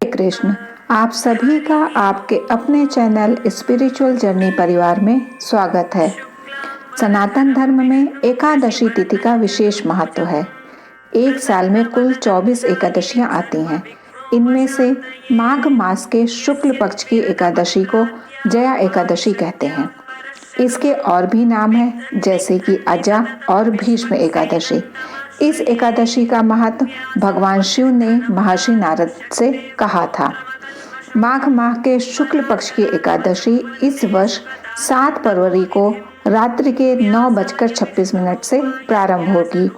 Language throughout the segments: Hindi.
कृष्ण, आप सभी का आपके अपने चैनल स्पिरिचुअल जर्नी परिवार में स्वागत है। सनातन धर्म में एकादशी तिथि का विशेष महत्व है। एक साल में कुल 24 एकादशियां आती हैं। इनमें से माघ मास के शुक्ल पक्ष की एकादशी को जया एकादशी कहते हैं। इसके और भी नाम हैं, जैसे कि अजा और भीष्म एकादशी। इस एकादशी का महत्व भगवान शिव ने महर्षि नारद से कहा था। माघ माह के शुक्ल पक्ष की एकादशी इस वर्ष 7 फरवरी को रात्रि के 9:26 से प्रारंभ होगी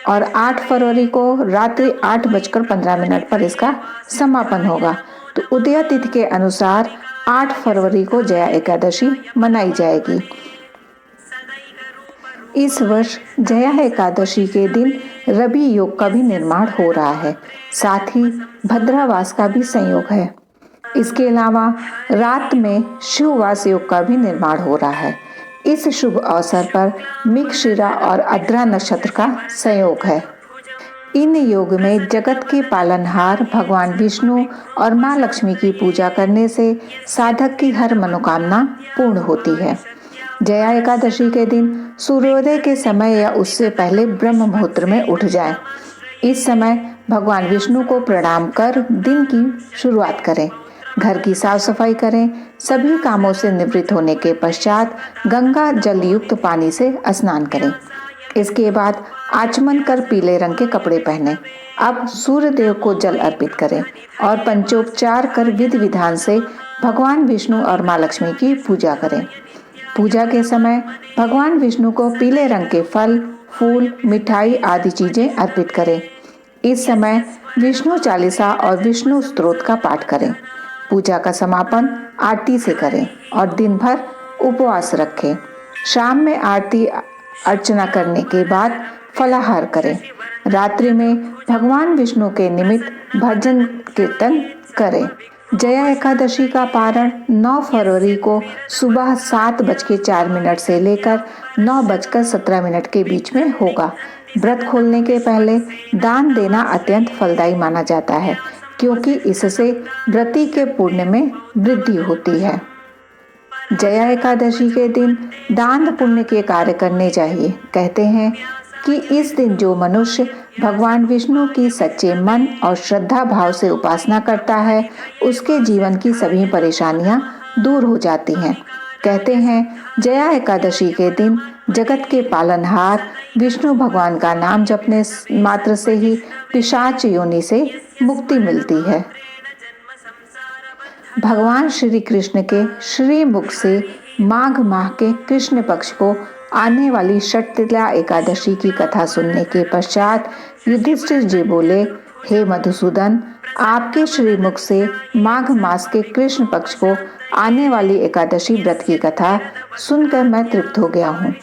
और 8 फरवरी को रात्रि 8:15 पर इसका समापन होगा। तो उदय तिथि के अनुसार 8 फरवरी को जया एकादशी मनाई जाएगी। इस वर्ष जया एकादशी के दिन रवि योग का भी निर्माण हो रहा है, साथ ही भद्रावास का भी संयोग है। इसके अलावा रात में शिववास योग का भी निर्माण हो रहा है। इस शुभ अवसर पर मृगशिरा और आद्रा नक्षत्र का संयोग है। इन योग में जगत के पालनहार भगवान विष्णु और मां लक्ष्मी की पूजा करने से साधक की हर मनोकामना पूर्ण होती है। जया एकादशी के दिन सूर्योदय के समय या उससे पहले ब्रह्म मुहूर्त में उठ जाएं। इस समय भगवान विष्णु को प्रणाम कर दिन की शुरुआत करें। घर की साफ सफाई करें। सभी कामों से निवृत्त होने के पश्चात गंगा जल युक्त पानी से स्नान करें। इसके बाद आचमन कर पीले रंग के कपड़े पहने। अब सूर्य देव को जल अर्पित करें और पंचोपचार कर विधि विधान से भगवान विष्णु और मां लक्ष्मी की पूजा करें। पूजा के समय भगवान विष्णु को पीले रंग के फल, फूल, मिठाई आदि चीजें अर्पित करें। इस समय विष्णु चालीसा और विष्णु स्तोत्र का पाठ करें। पूजा का समापन आरती से करें और दिन भर उपवास रखें। शाम में आरती अर्चना करने के बाद फलाहार करें। रात्रि में भगवान विष्णु के निमित्त भजन कीर्तन करें। जया एकादशी का पारण 9 फरवरी को सुबह 7:04 से लेकर 9:17 के बीच में होगा। व्रत खोलने के पहले दान देना अत्यंत फलदायी माना जाता है, क्योंकि इससे व्रती के पुण्य में वृद्धि होती है। जया एकादशी के दिन दान पुण्य के कार्य करने चाहिए। कहते हैं कि इस दिन जो मनुष्य भगवान विष्णु की सच्चे मन और श्रद्धा भाव से उपासना करता है, उसके जीवन की सभी परेशानियां दूर हो जाती हैं। कहते हैं जया एकादशी के दिन जगत के पालनहार विष्णु भगवान का नाम जपने मात्र से ही पिशाच योनि से मुक्ति मिलती है। भगवान श्री कृष्ण के श्री मुख से माघ माह के कृष्ण पक्ष को आने वाली षटतिला एकादशी की कथा सुनने के पश्चात युधिष्ठिर जी बोले, हे मधुसूदन, आपके श्रीमुख से माघ मास के कृष्ण पक्ष को आने वाली एकादशी व्रत की कथा सुनकर मैं तृप्त हो गया हूँ।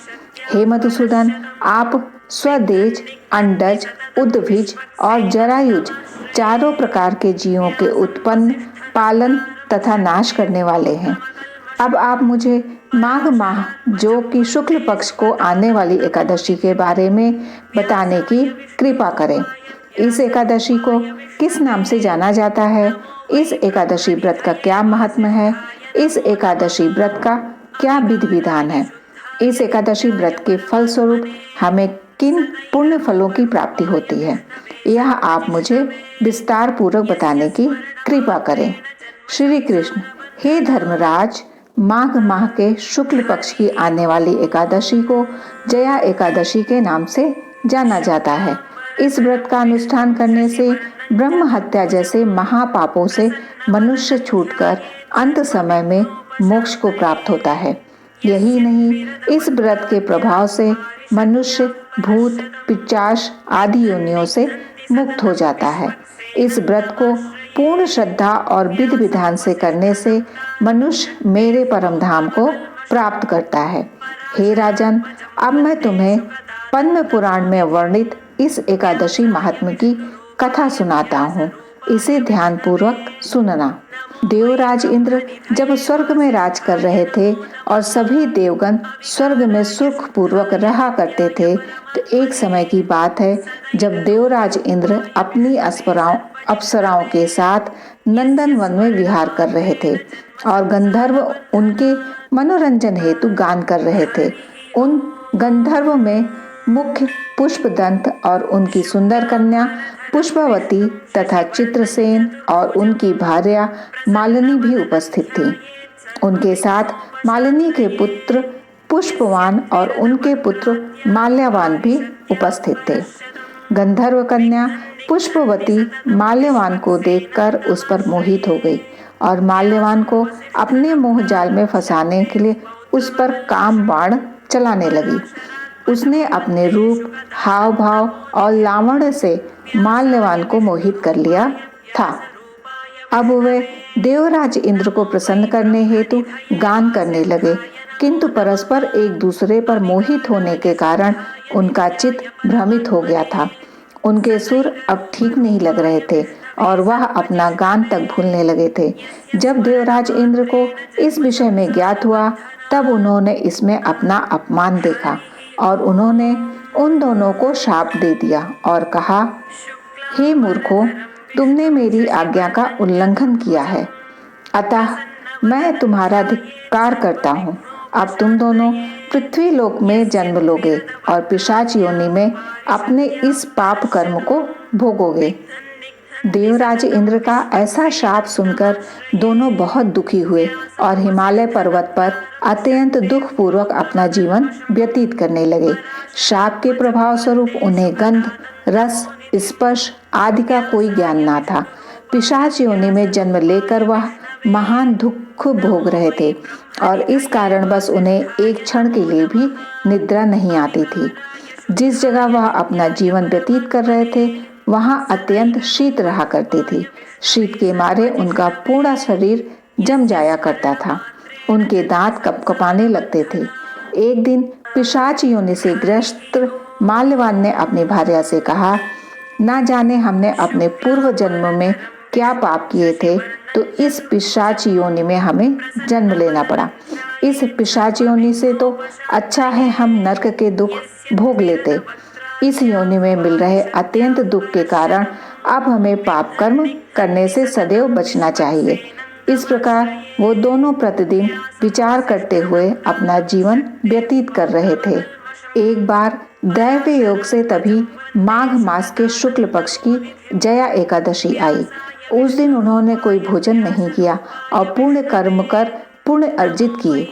हे मधुसूदन, आप स्वदेज, अंडज, उद्भिज और जरायुज चारों प्रकार के जीवों के उत्पन्न, पालन तथा नाश करने वाले हैं। अब आप मुझे माघ माह जो कि शुक्ल पक्ष को आने वाली एकादशी के बारे में बताने की कृपा करें। इस एकादशी को किस नाम से जाना जाता है? इस एकादशी व्रत का क्या महत्व है? इस एकादशी व्रत का क्या विधि विधान है? इस एकादशी व्रत के फल स्वरूप हमें किन पुण्य फलों की प्राप्ति होती है? यह आप मुझे विस्तार पूर्वक बताने की कृपा करें। श्री कृष्ण, हे धर्मराज, माघ माह के शुक्ल पक्ष की आने वाली एकादशी को जया एकादशी के नाम से जाना जाता है। इस व्रत का अनुष्ठान करने से ब्रह्म हत्या जैसे महापापों से मनुष्य छूटकर अंत समय में मोक्ष को प्राप्त होता है। यही नहीं, इस व्रत के प्रभाव से मनुष्य भूत, पिशाच आदि योनियों से मुक्त हो जाता है। इस व्रत को पूर्ण श्रद्धा और विधि विधान से करने से मनुष्य मेरे परम धाम को प्राप्त करता है। हे राजन, अब मैं तुम्हें पद्म पुराण में वर्णित इस एकादशी महात्म्य की कथा सुनाता हूँ। इसे ध्यान पूर्वक सुनना। देवराज इंद्र जब स्वर्ग में राज कर रहे थे और सभी देवगण स्वर्ग में सुख पूर्वक रहा करते थे, तो एक समय की बात है जब देवराज इंद्र अपनी अप्सराओं के साथ नंदन वन में विहार कर रहे थे और गंधर्व उनके मनोरंजन हेतु गान कर रहे थे। उन गंधर्व में मुख्य पुष्पदंत और उनकी सुंदर कन्या पुष्पवती तथा चित्रसेन और उनकी भार्या मालिनी भी उपस्थित थी। उनके साथ मालिनी के पुत्र पुष्पवान और उनके पुत्र माल्यवान भी उपस्थित थे। गंधर्व कन्या पुष्पवती माल्यवान को देखकर उस पर मोहित हो गई और माल्यवान को अपने मोह जाल में फंसाने के लिए उस पर काम बाण चलाने लगी। उसने अपने रूप, हाव भाव और लावण्य से माल्यवान को मोहित कर लिया था। अब वे देवराज इंद्र को प्रसन्न करने हेतु गान करने लगे, किंतु परस्पर एक दूसरे पर मोहित होने के कारण उनका चित्त भ्रमित हो गया था। उनके सुर अब ठीक नहीं लग रहे थे और वह अपना गान तक भूलने लगे थे। जब देवराज इंद्र को इस विषय में ज्ञात हुआ, तब उन्होंने इसमें अपना अपमान देखा और उन्होंने उन दोनों को शाप दे दिया और कहा, हे मूर्खों, तुमने मेरी आज्ञा का उल्लंघन किया है, अतः मैं तुम्हारा धिक्कार करता हूँ। अब तुम दोनों पृथ्वी लोक में जन्म लोगे और पिशाच योनि में अपने इस पाप कर्म को भोगोगे। देवराज इंद्र का ऐसा शाप सुनकर दोनों बहुत दुखी हुए और हिमालय पर्वत पर अत्यंत दुख पूर्वक अपना जीवन व्यतीत करने लगे। शाप के प्रभाव स्वरूप उन्हें गंध, रस, स्पर्श आदि का कोई ज्ञान ना था। पिशाच योनि में जन्म लेकर वह महान दुख भोग रहे थे और इस कारण बस उन्हें एक क्षण के लिए भी निद्रा नहीं आती थी। जिस जगह वह अपना जीवन व्यतीत कर रहे थे वहां अत्यंत शीत रहा करती थी। शीत के मारे उनका पूरा शरीर जम जाया करता था। उनके दांत कपकपाने लगते थे। एक दिन पिशाच योनि से ग्रस्त माल्यवान ने अपनी भार्या से कहा, ना जाने हमने अपने पूर्व जन्म में क्या पाप किए थे तो इस पिशाच योनि में हमें जन्म लेना पड़ा। इस पिशाच योनि से तो अच्छा है हम नरक के दुख भोग लेते। इस योनि में मिल रहे अत्यंत दुख के कारण अब हमें पाप कर्म करने से सदैव बचना चाहिए। इस प्रकार वो दोनों प्रतिदिन विचार करते हुए अपना जीवन व्यतीत कर रहे थे। एक बार दैव योग से तभी माघ मास के शुक्ल पक्ष की जया एकादशी आई। उस दिन उन्होंने कोई भोजन नहीं किया और पुण्य कर्म कर पुण्य अर्जित किए।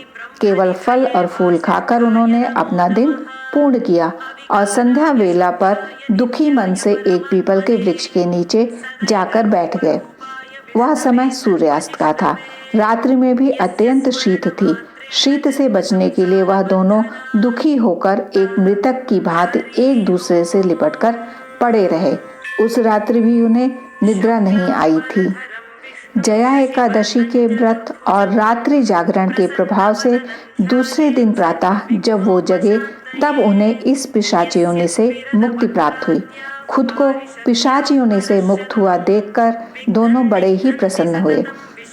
केवल फल और फूल खाकर उन्होंने अपना दिन पूर्ण किया और संध्या वेला पर दुखी मन से एक पीपल के वृक्ष के नीचे जाकर बैठ गए। वह समय सूर्यास्त का था। रात्रि में भी अत्यंत शीत थी। शीत से बचने के लिए वह दोनों दुखी होकर एक मृतक की भांति एक दूसरे से लिपटकर पड़े रहे। उस रात्रि भी उन्हें निद्रा नहीं आई थी। जया एकादशी के व्रत और रात्रि जागरण के प्रभाव से दूसरे दिन प्रातः जब वो जगे तब उन्हें इस पिशाच योनि से मुक्ति प्राप्त हुई। खुद को पिशाच योनि से मुक्त हुआ देखकर दोनों बड़े ही प्रसन्न हुए।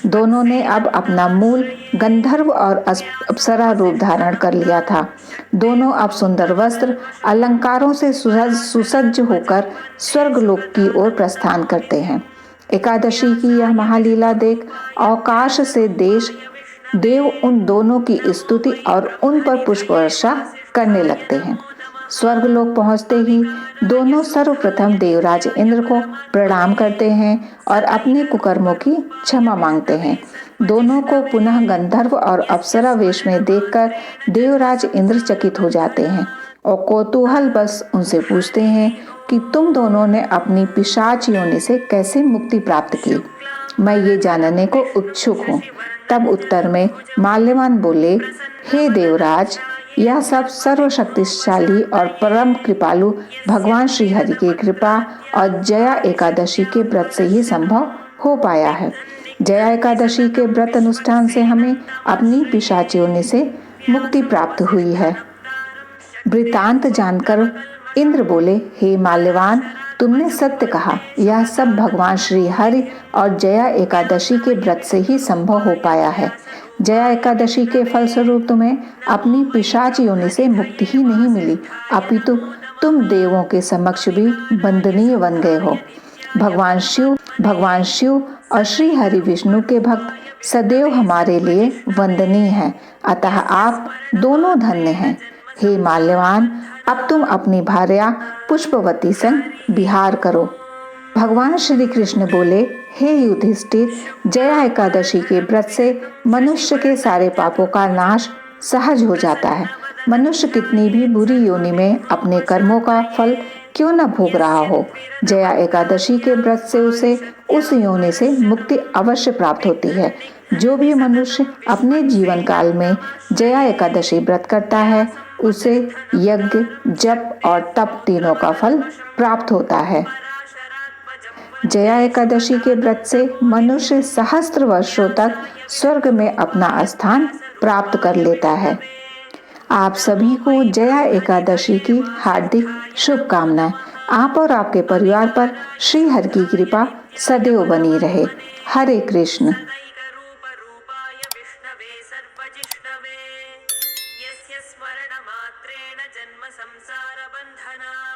दोनों ने अब अपना मूल गंधर्व और अप्सरा रूप धारण कर लिया था। दोनों अब सुंदर वस्त्र अलंकारों से सुसज्ज होकर स्वर्गलोक की ओर प्रस्थान करते हैं। एकादशी की यह महालीला देख अवकाश से देव उन दोनों की स्तुति और उन पर पुष्प वर्षा करने लगते हैं। स्वर्गलोक पहुंचते ही दोनों सर्वप्रथम देवराज इंद्र को प्रणाम करते हैं और अपने कुकर्मों की क्षमा मांगते हैं। दोनों को पुनः गंधर्व और अप्सरा वेश में देखकर देवराज इंद्र चकित हो जाते हैं और कौतूहल बस उनसे पूछते हैं कि तुम दोनों ने अपनी पिशाच योनि से कैसे मुक्ति प्राप्त की, मैं ये जानने को उत्सुक हूँ। तब उत्तर में माल्यवान बोले, हे देवराज, यह सब सर्वशक्तिशाली और परम कृपालु भगवान श्री हरि की कृपा और जया एकादशी के व्रत से ही संभव हो पाया है। जया एकादशी के व्रत अनुष्ठान से हमें अपनी पिशाच योनि से मुक्ति प्राप्त हुई है। वृतांत जानकर इंद्र बोले, हे माल्यवान, तुमने सत्य कहा, यह सब भगवान श्री हरि और जया एकादशी के व्रत से ही संभव हो पाया है। जया एकादशी के फलस्वरूप तुम्हें अपनी पिशाच योनि से मुक्ति ही नहीं मिली, अपितु तुम देवों के समक्ष भी वंदनीय बन गए हो। भगवान शिव और श्री हरि विष्णु के भक्त सदैव हमारे लिए वंदनीय हैं, अतः आप दोनों धन्य हैं। हे माल्यवान, अब तुम अपनी भार्या पुष्पवती संग विहार करो। भगवान श्री कृष्ण बोले, हे युधिष्ठिर, जया एकादशी के व्रत से मनुष्य के सारे पापों का नाश सहज हो जाता है। मनुष्य कितनी भी बुरी योनि में अपने कर्मों का फल क्यों न भोग रहा हो, जया एकादशी के व्रत से उसे उस योनि से मुक्ति अवश्य प्राप्त होती है। जो भी मनुष्य अपने जीवन काल में जया एकादशी व्रत करता है, उसे यज्ञ, जप और तप तीनों का फल प्राप्त होता है। जया एकादशी के व्रत से मनुष्य सहस्त्र वर्षों तक स्वर्ग में अपना स्थान प्राप्त कर लेता है। आप सभी को जया एकादशी की हार्दिक शुभकामनाएं। आप और आपके परिवार पर श्री हरि की कृपा सदैव बनी रहे। हरे कृष्ण। स्मरण मात्रेण जन्म संसार बंधना।